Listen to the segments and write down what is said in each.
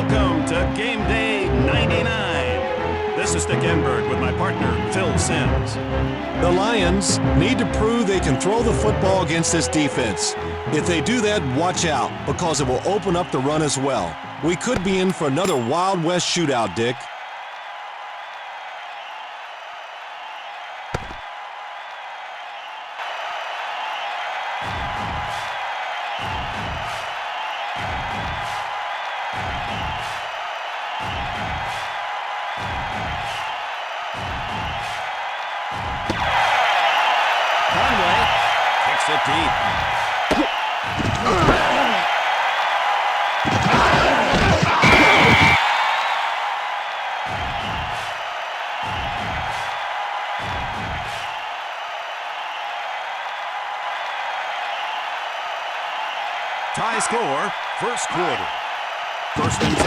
Welcome to Game Day 99. This is Dick Enberg with my partner, Phil Sims. The Lions need to prove they can throw the football against this defense. If they do that, watch out, because it will open up the run as well. We could be in for another Wild West shootout, Dick. Kicks it deep. Tie score, first quarter. First and 10,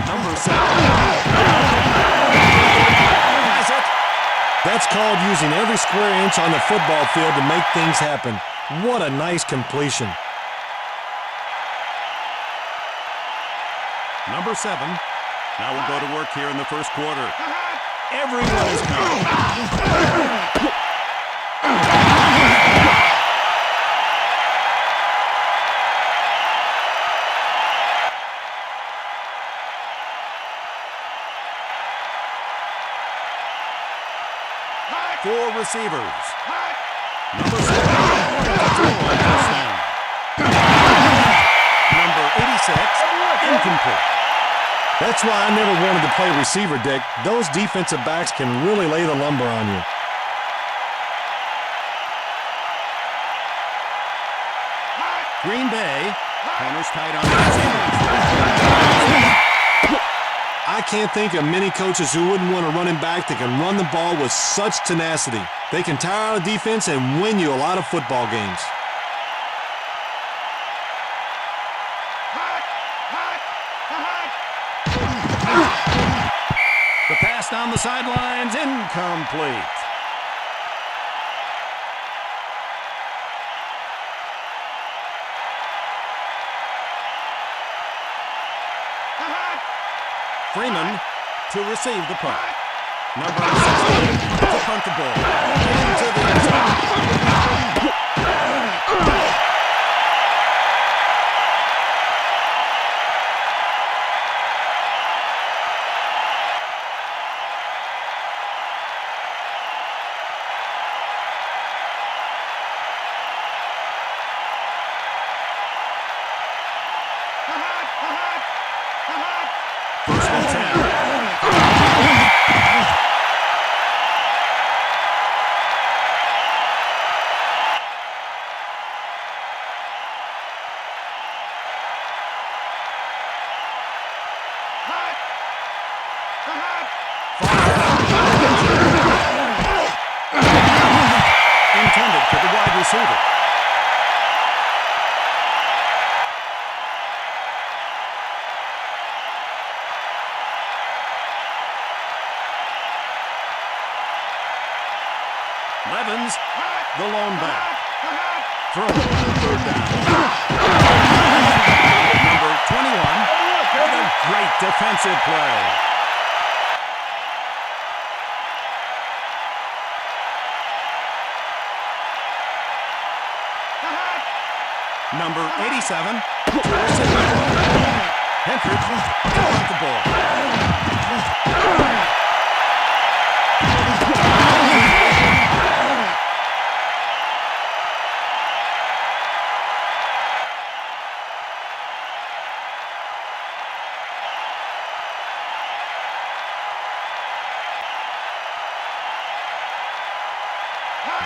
number 7. Has it. That's called using every square inch on the football field to make things happen. What a nice completion. Number 7. Now we'll go to work here in the first quarter. Everyone is coming. Four receivers. Number 7. Touchdown. Number 86. Incomplete. That's why I never wanted to play receiver, Dick. Those defensive backs can really lay the lumber on you. Green Bay. Corners tight on the receivers. I can't think of many coaches who wouldn't want a running back that can run the ball with such tenacity. They can tire out a defense and win you a lot of football games. The pass down the sidelines, incomplete. Freeman to receive the punt. Number 16 to punt the ball into the end zone. First and 10. Intended for the wide receiver. Levens, the lone back. Throw on third down. Number 21, with a great defensive play. Number 87, to receive. Hendricks to punt the ball.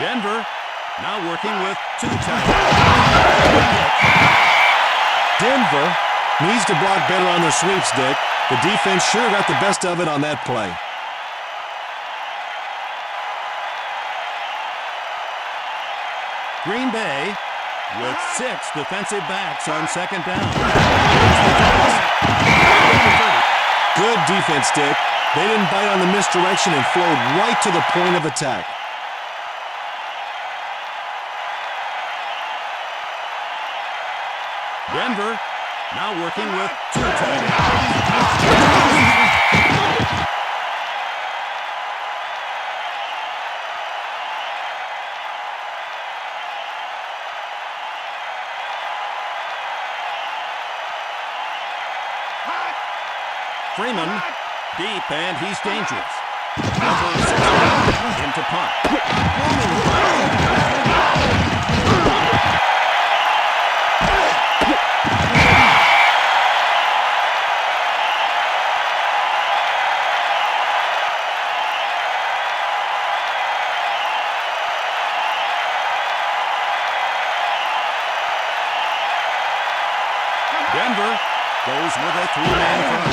Denver now working with two tight ends. Denver needs to block better on their sweeps, Dick. The defense sure got the best of it on that play. Green Bay with 6 defensive backs on second down. Good defense, Dick. They didn't bite on the misdirection and flowed right to the point of attack. Denver Now working with two tight ends. Freeman, deep, and he's dangerous. Number 16, into punt. Denver goes with a three-man front.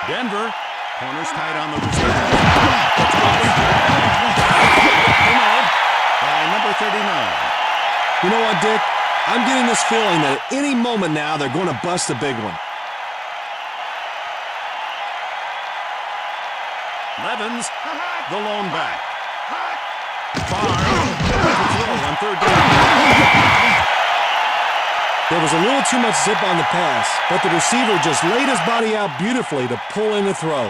Denver, corners tight on the receiver. Denied by number 39. You know what, Dick? I'm getting this feeling that at any moment now they're going to bust a big one. Levens, the lone back. Far to throw on third down. There was a little too much zip on the pass, but the receiver just laid his body out beautifully to pull in the throw.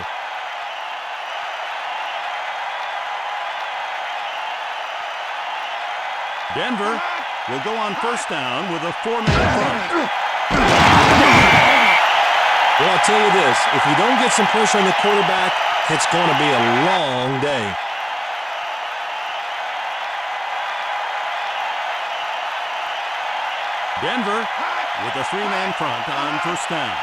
Denver will go on first down with a four-man front. Well, I'll tell you this, if you don't get some pressure on the quarterback, it's going to be a long day. Denver with a three-man front on first down.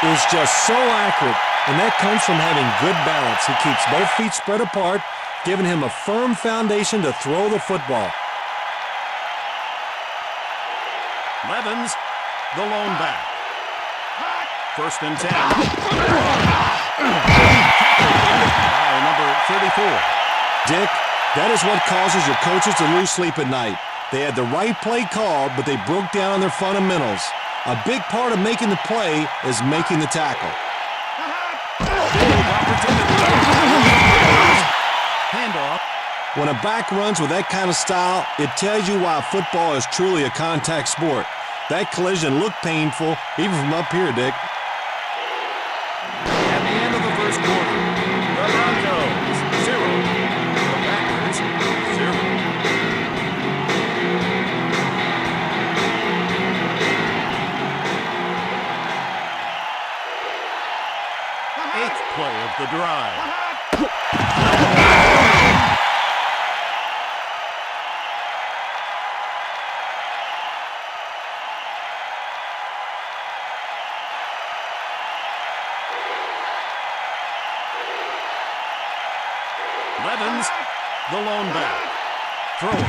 Is just so accurate, and that comes from having good balance. He keeps both feet spread apart, giving him a firm foundation to throw the football. Levens, the lone back. First and 10. By number 34. Dick, that is what causes your coaches to lose sleep at night. They had the right play called, but they broke down on their fundamentals. A big part of making the play is making the tackle. Handoff. When a back runs with that kind of style, it tells you why football is truly a contact sport. That collision looked painful, even from up here, Dick. At the end of the first quarter, the Broncos 0, the Packers 0. Eighth play of the drive. Levens, the lone back. Throwing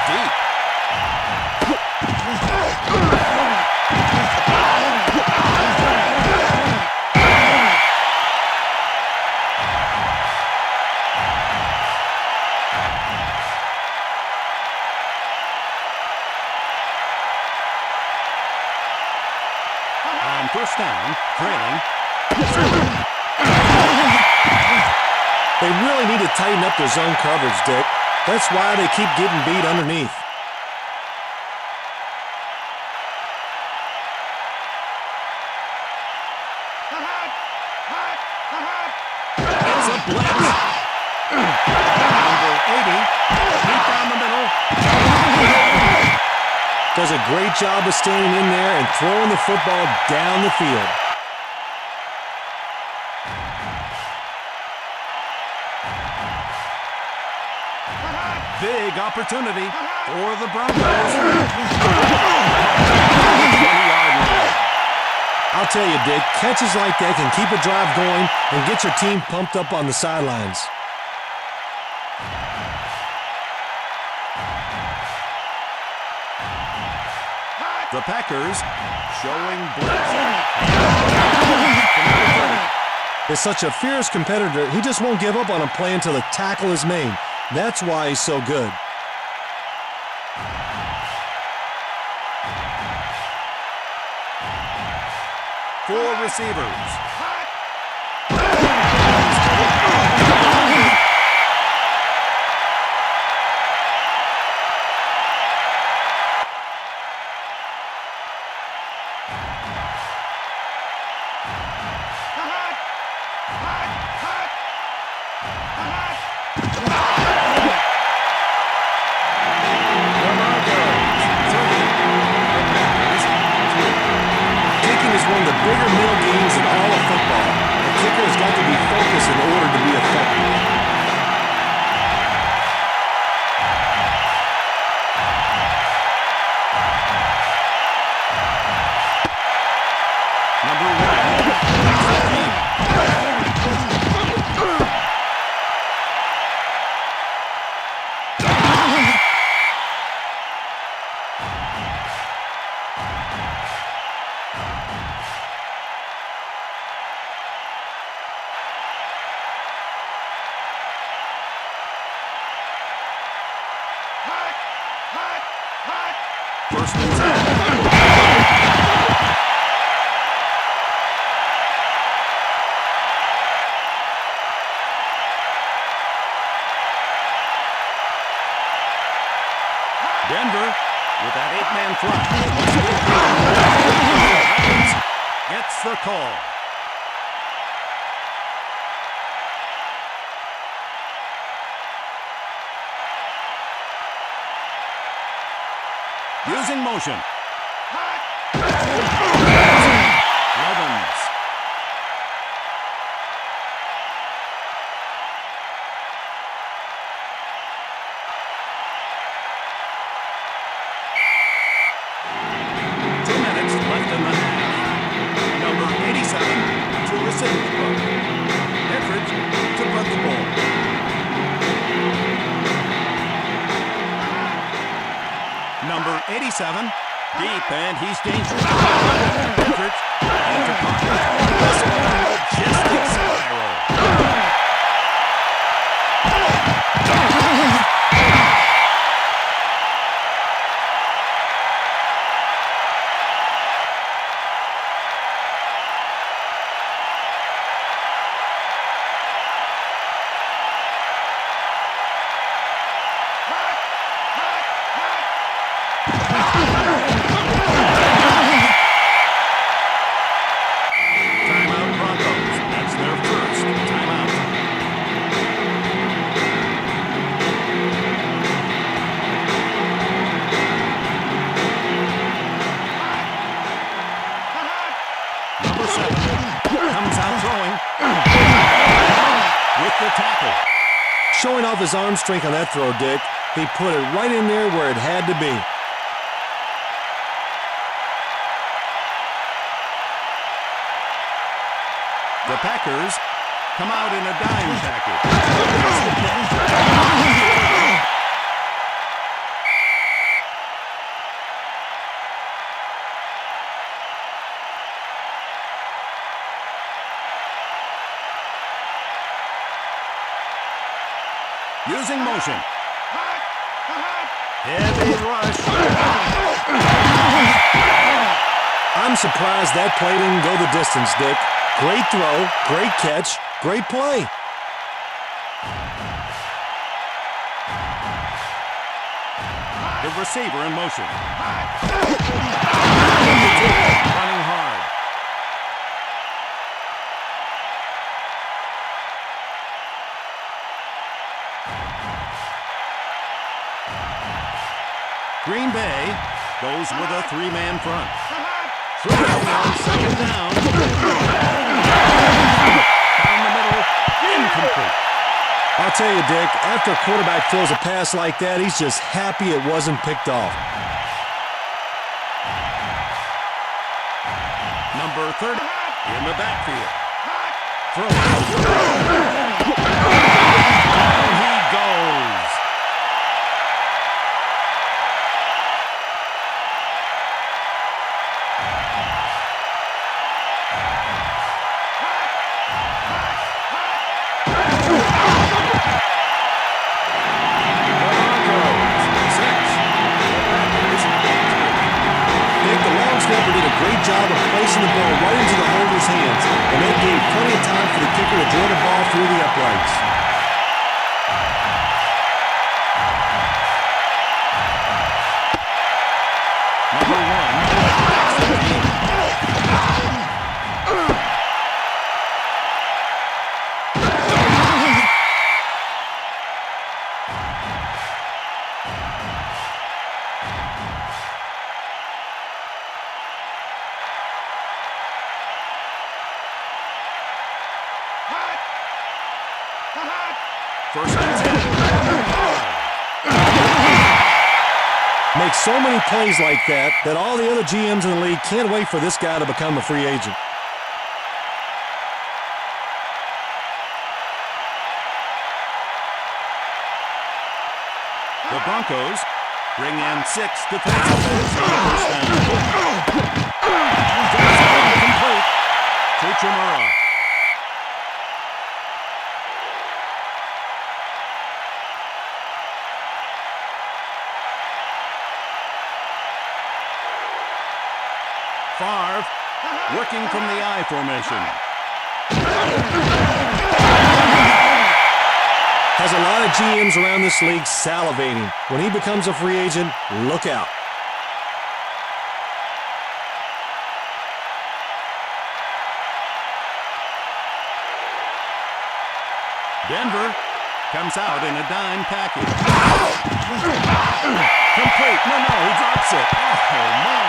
deep. On first down, trailing. They really need to tighten up their zone coverage, Dick. That's why they keep getting beat underneath. does a great job of standing in there and throwing the football down the field. Big opportunity for the Broncos. I'll tell you, Dick, catches like that can keep a drive going and get your team pumped up on the sidelines. The Packers showing blitz. Is such a fierce competitor, he just won't give up on a play until the tackle is made. That's why he's so good. Four receivers. One of the bigger middle games in all of football. The kicker has got to be focused in order to be effective. Number 1. First and 10. Denver with that 8-man front. Gets the call. Using motion. Evans. Left in the half. Number 87 to receive the punt. Edwards to punt the ball. Number 87, deep, and he's dangerous. Edwards into punt. This one, majestic spiral. Timeout Broncos. That's their first timeout. Number 7 comes out throwing with the tackle. Showing off his arm strength on that throw, Dick. He put it right in there where it had to be. The Packers come out in a dime package. Using motion. Heavy rush. I'm surprised that play didn't go the distance, Dick. Great throw, great catch, great play. The receiver in motion. Running hard. Green Bay goes with a three-man front. Throwing on second down. Down the middle, incomplete. I'll tell you, Dick, after a quarterback throws a pass like that, he's just happy it wasn't picked off. Number 30 in the backfield. Throw. Down he goes. Great job of placing the ball right into the holder's hands, and that gave plenty of time for the kicker to drill the ball through the uprights. Number 1. First and 10. Makes so many plays like that all the other GMs in the league can't wait for this guy to become a free agent. The Broncos bring in 6 defensive backs for the first down. Complete to Chamorro. Favre working from the I formation. Has a lot of GMs around this league salivating. When he becomes a free agent, look out. Denver comes out in a dime package. Complete. No, he drops it. Oh, my.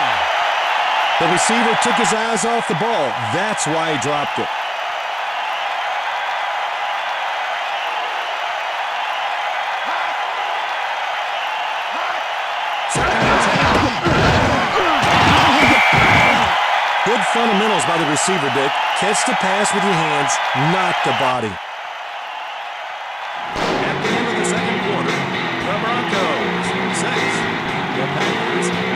The receiver took his eyes off the ball. That's why he dropped it. Good fundamentals by the receiver, Dick. Catch the pass with your hands, not the body. At the end of the second quarter, the Broncos 6, the Packers 3.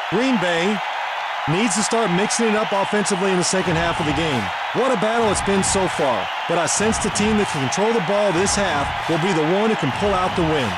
Green Bay needs to start mixing it up offensively in the second half of the game. What a battle it's been so far, but I sense the team that can control the ball this half will be the one who can pull out the win.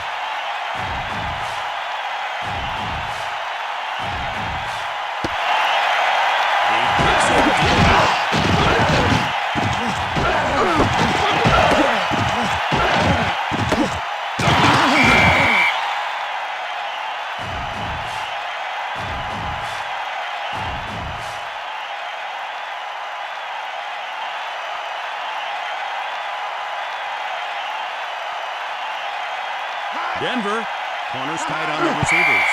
Denver, corners tight on the receivers.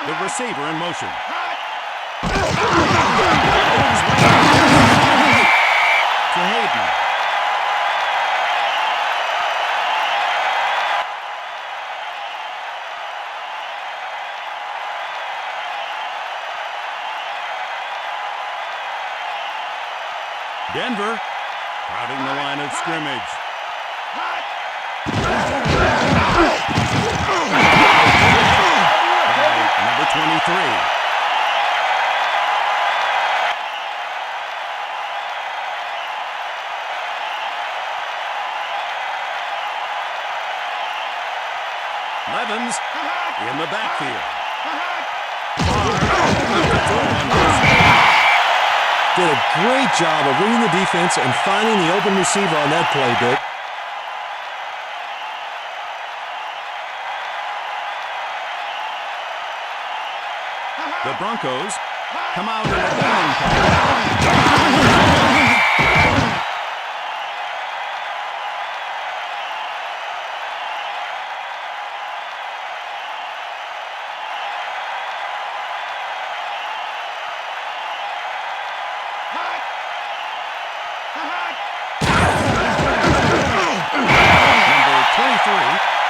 The receiver in motion. Denver crowding the line of scrimmage. Number 23. Evans in the backfield. Did a great job of reading the defense and finding the open receiver on that play, Dick. The Broncos come out in a dime package.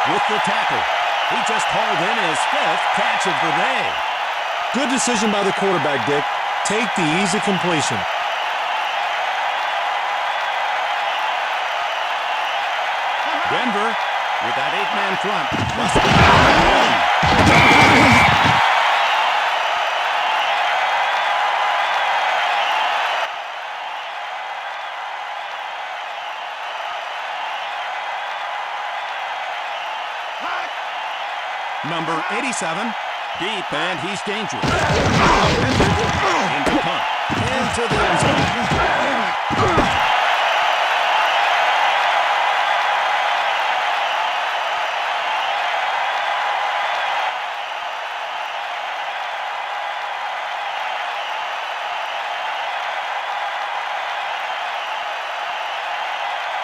With the tackle. He just hauled in his 5th catch of the day. Good decision by the quarterback, Dick. Take the easy completion. Denver, with that 8-man front, must be Number 87, deep, and he's dangerous. Into punt, into the end zone.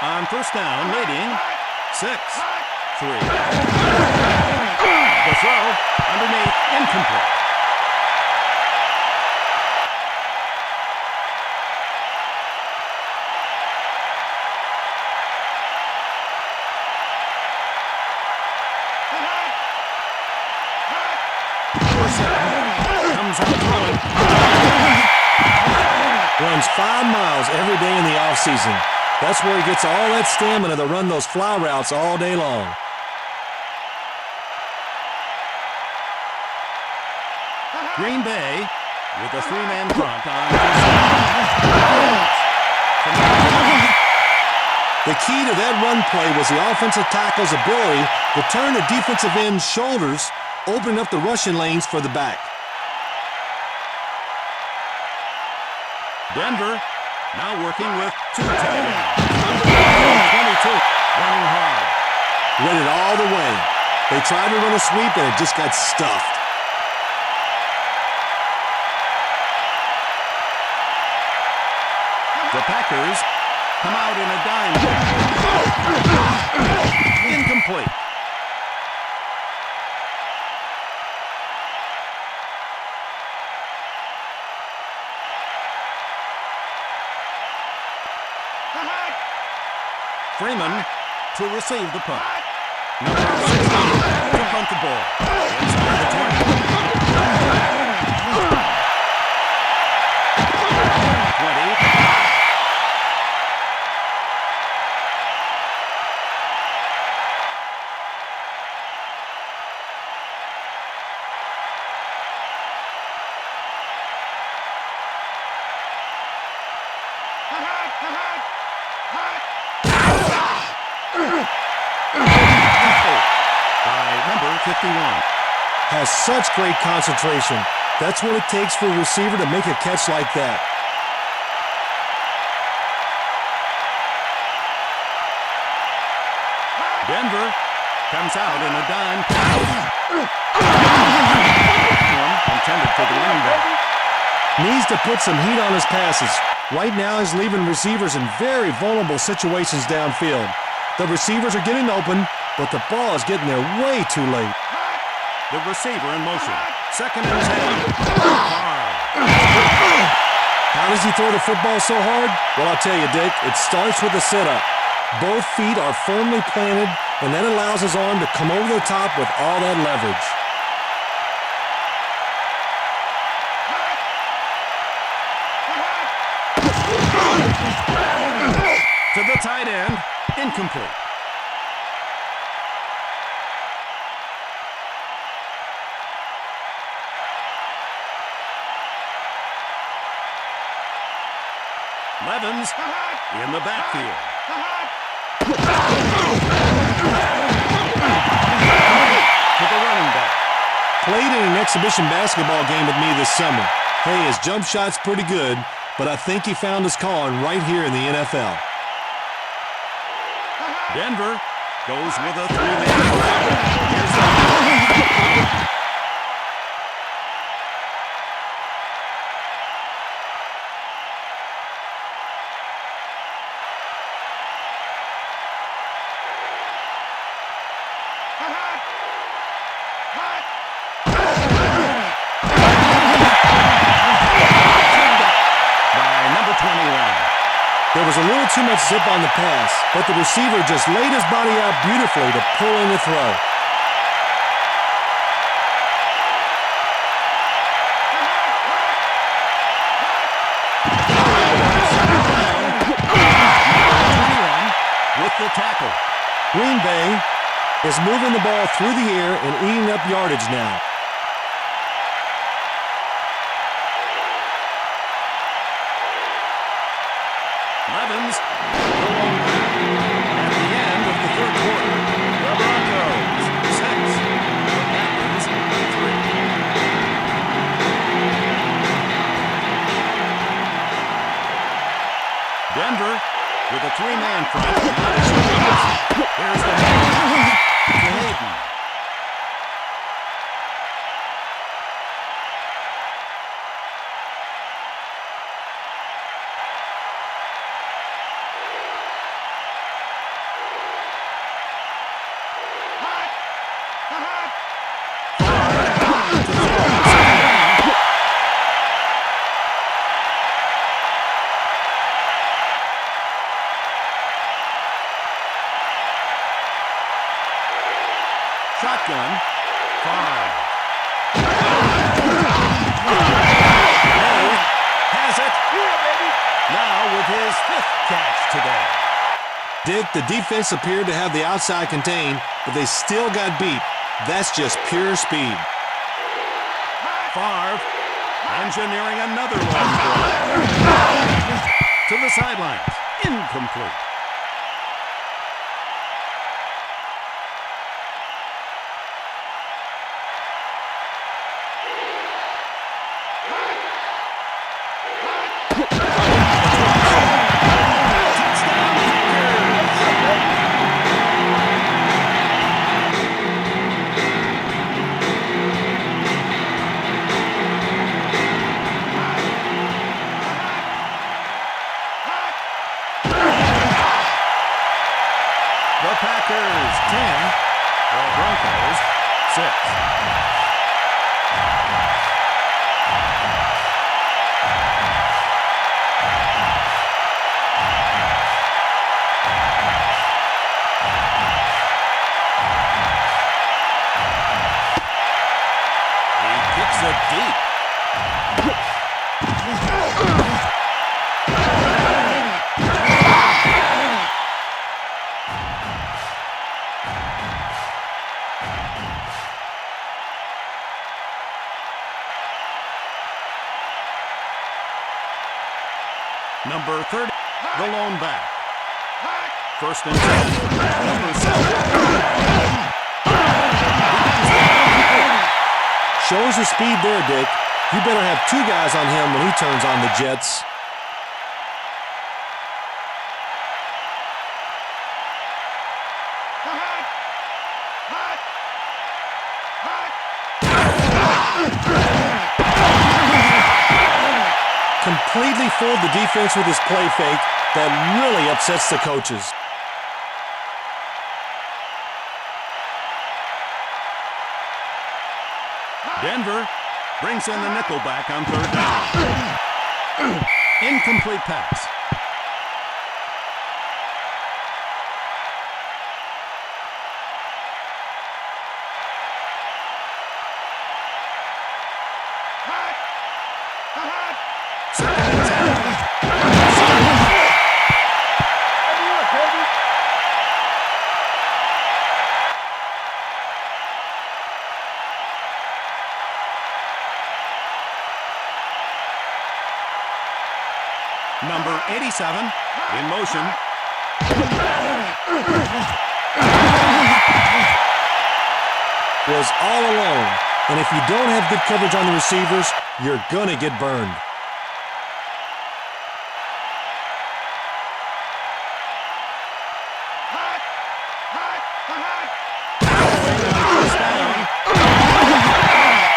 On first down, leading 6-3. The throw, underneath, incomplete. Comes out throwing. Runs 5 miles every day in the offseason. That's where he gets all that stamina to run those fly routes all day long. Green Bay with a 3-man front on. The key to that run play was the offensive tackle's ability to turn the defensive end's shoulders, opening up the rushing lanes for the back. Denver now working with 2 tight ends. 22 running hard. Read it all the way. They tried to run a sweep and it just got stuffed. The Packers come out in a dime. Incomplete. Freeman to receive the punt. Number 16 to punt the ball. Inside the 20. 20. By number 51. Has such great concentration. That's what it takes for a receiver to make a catch like that. Denver comes out in a dime. Intended for the running back. Needs to put some heat on his passes. Right now he's leaving receivers in very vulnerable situations downfield. The receivers are getting open, but the ball is getting there way too late. The receiver in motion. 2nd and 10. How does he throw the football so hard? Well, I'll tell you, Dick, it starts with a sit-up. Both feet are firmly planted, and that allows his arm to come over the top with all that leverage. tight end. Incomplete. Levens in the backfield. To the running back. Played in an exhibition basketball game with me this summer. Hey, his jump shot's pretty good, but I think he found his calling right here in the NFL. Denver goes with a three-man. There was a little too much zip on the pass, but the receiver just laid his body out beautifully to pull in the throw. With the tackle. Green Bay is moving the ball through the air and eating up yardage now. Levens at the end of the third quarter. The Broncos 6, the Packers 3. Denver with a three-man front. Here's the man. Hayden. Shotgun. 5. Has it. Now with his 5th catch today. Dick, the defense appeared to have the outside contained, but they still got beat. That's just pure speed. Favre engineering another long throw. To the sidelines. Incomplete. The Packers 10, the Broncos 6. He kicks it deep. Number 30, the lone back. First and 10, number 7. Shows the speed there, Dick. You better have 2 guys on him when he turns on the Jets. Completely fooled the defense with his play fake. That really upsets the coaches. Denver brings in the nickelback on third down. Incomplete pass. Second and 10. Number 87 in motion. Was all alone. And if you don't have good coverage on the receivers, you're going to get burned.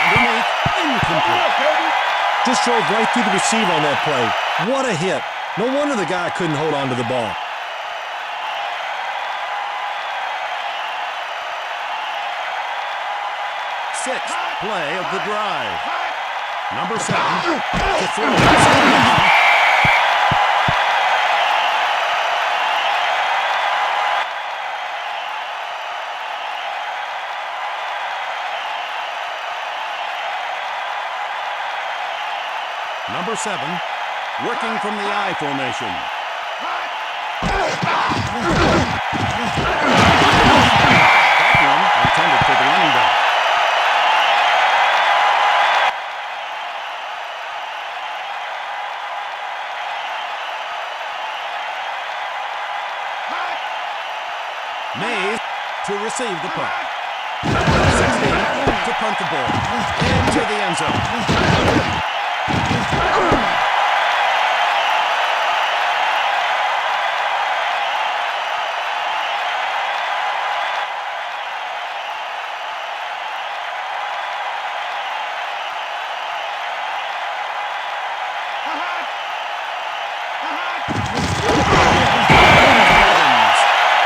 Underneath, incomplete. Just drove right through the receiver on that play. What a hit. No wonder the guy couldn't hold on to the ball. Sixth play of the drive. Number 7 to throw. Number 7, working from the I formation. That one intended for the running back. Mays to receive the punt. 16 to punt the ball into the end zone.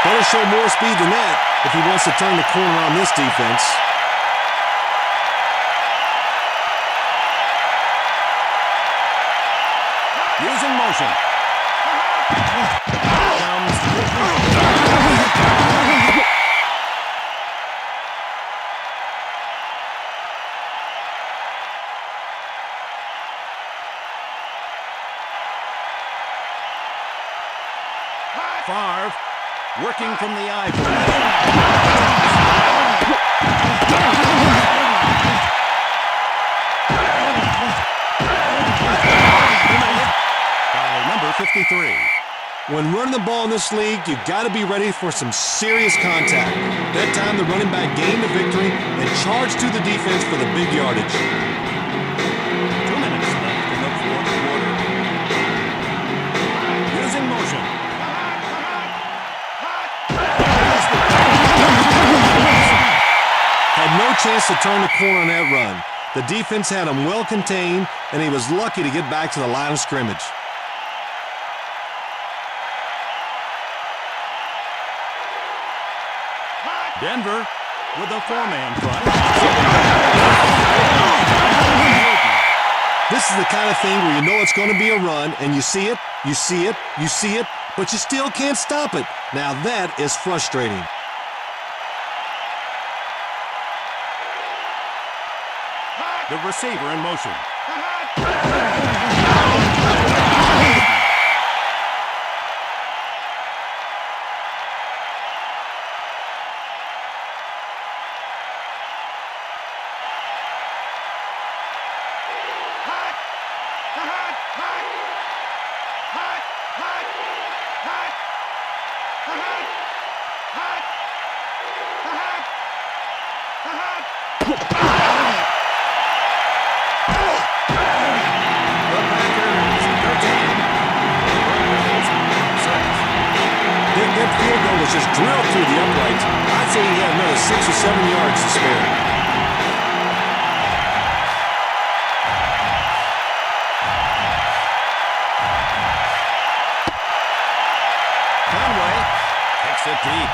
Better show more speed than that if he wants to turn the corner on this defense. Using motion. Favre working from the I formation. By number 53. When running the ball in this league, you've got to be ready for some serious contact. That time, the running back gained the victory and charged through the defense for the big yardage. 2 minutes left in the fourth quarter. Using motion. Had no chance to turn the corner on that run. The defense had him well contained, and he was lucky to get back to the line of scrimmage. Denver with a 4-man front. This is the kind of thing where you know it's going to be a run, and you see it, you see it, you see it, but you still can't stop it. Now that is frustrating. The receiver in motion. That field goal was just drilled through the uprights. I'd say he had another 6 or 7 yards to spare. Conway takes it deep.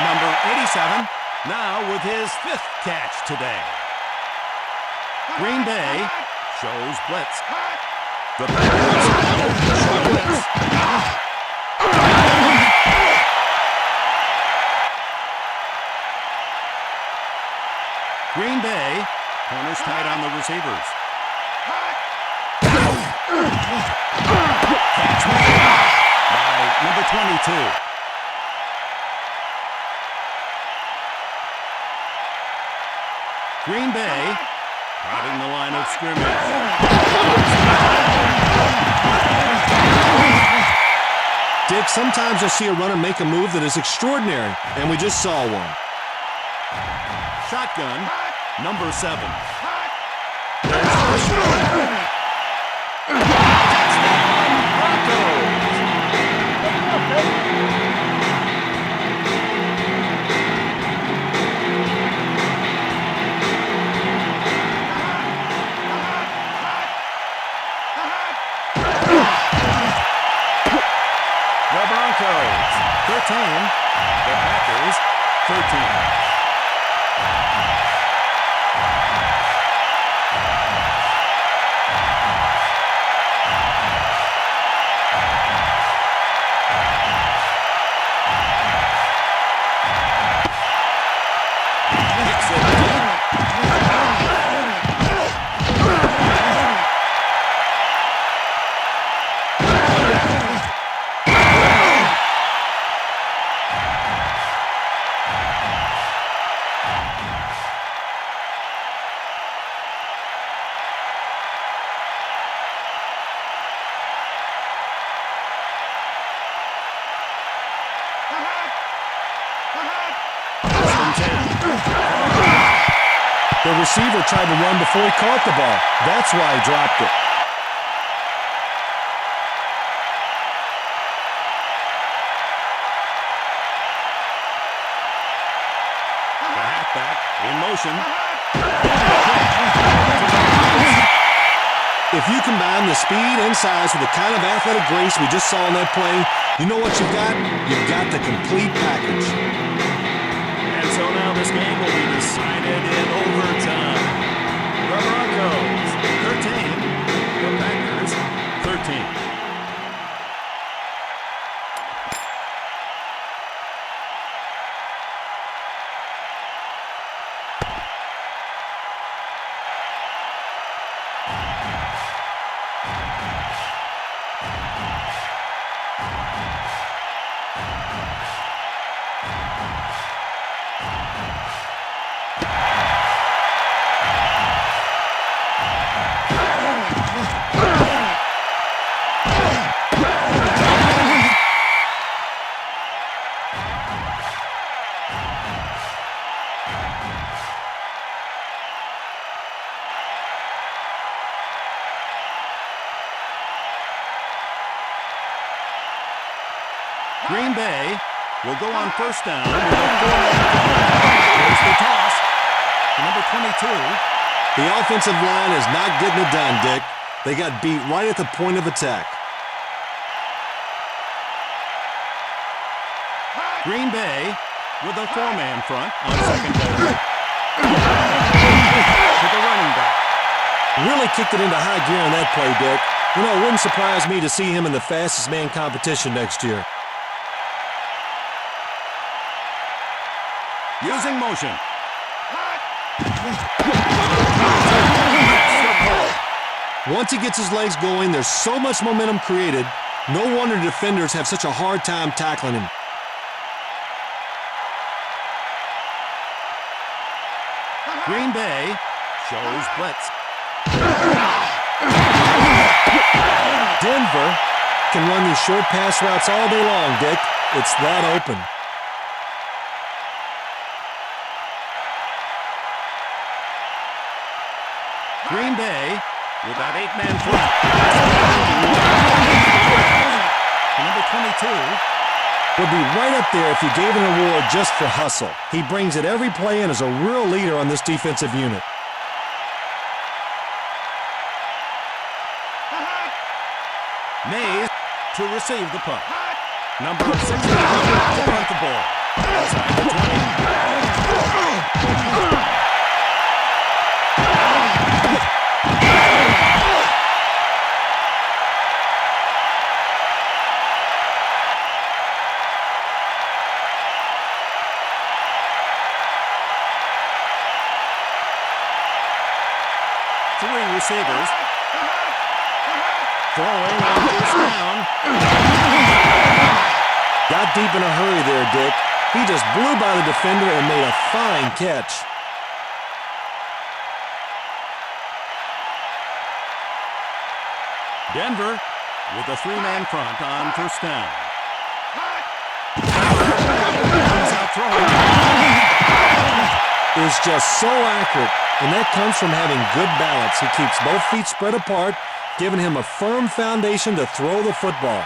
Number 87, now with his 5th catch today. Green Bay shows blitz. The Packers show blitz. Defenders tight on the receivers. Catch made by number 22. Green Bay crowding the line of scrimmage. Dick, sometimes you'll see a runner make a move that is extraordinary, and we just saw one. Shotgun, number 7. The Broncos, 13. The Packers, 13. The receiver tried to run before he caught the ball. That's why he dropped it. The halfback in motion. If you combine the speed and size with the kind of athletic grace we just saw in that play, you know what you've got? You've got the complete package. And so now this game will be decided in overtime. The Broncos, 13. The Packers, 13. Green Bay will go on first down with a 4-man. There's the toss to number 22. The offensive line is not getting it done, Dick. They got beat right at the point of attack. Green Bay with a 4-man front on second down. To the running back. Really kicked it into high gear on that play, Dick. You know, it wouldn't surprise me to see him in the fastest man competition next year. Using motion. Once he gets his legs going, there's so much momentum created. No wonder defenders have such a hard time tackling him. Green Bay shows blitz. Denver can run these short pass routes all day long, Dick. It's that open. Green Bay with that 8-man front. Number 22. Would be right up there if you gave an award just for hustle. He brings it every play and is a real leader on this defensive unit. Mays to receive the punt. Number 16 to punt the ball. Inside the 20. receivers. Throwing on first down. Got deep in a hurry there, Dick. He just blew by the defender and made a fine catch. Denver with a three-man front on first down. Comes out throwing. Is just so accurate, and that comes from having good balance. He keeps both feet spread apart, giving him a firm foundation to throw the football.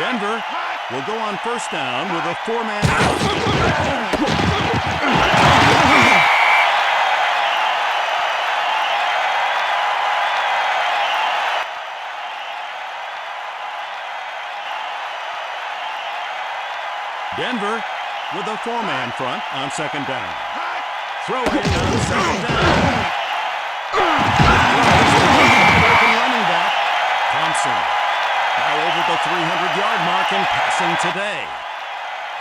Denver will go on first down with a four-man front. Denver with a four-man front on second down. Throwing on second down. Open running back. Thompson now over the 300-yard mark and passing today.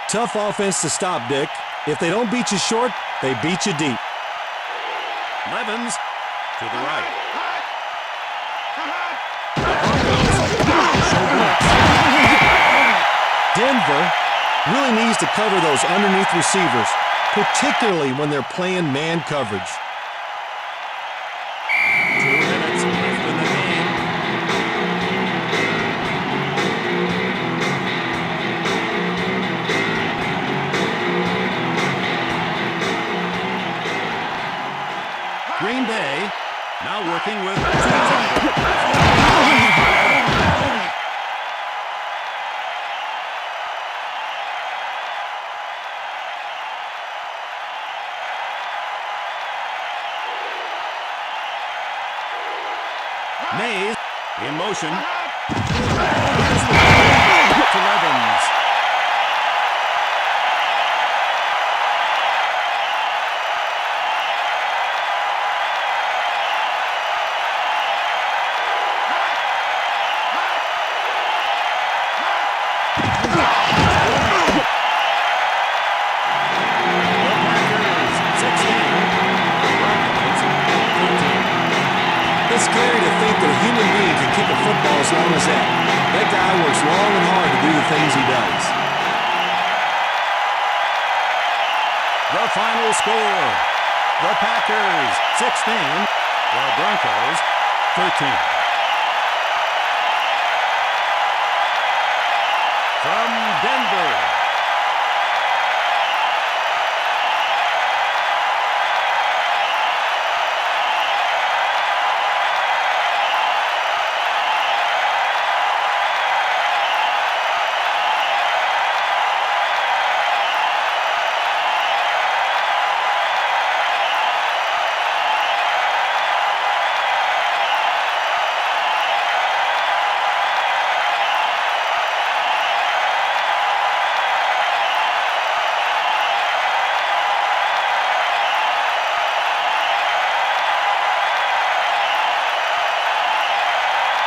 Tough offense to stop, Dick. If they don't beat you short, they beat you deep. Levens to the right. Denver really needs to cover those underneath receivers, particularly when they're playing man coverage. 2 minutes left in the game. Green Bay now working with two tight ends. Mays in motion. To Levens. It's scary to think that a human being can kick a football as long as that. That guy works long and hard to do the things he does. The final score. The Packers 16, the Broncos 13.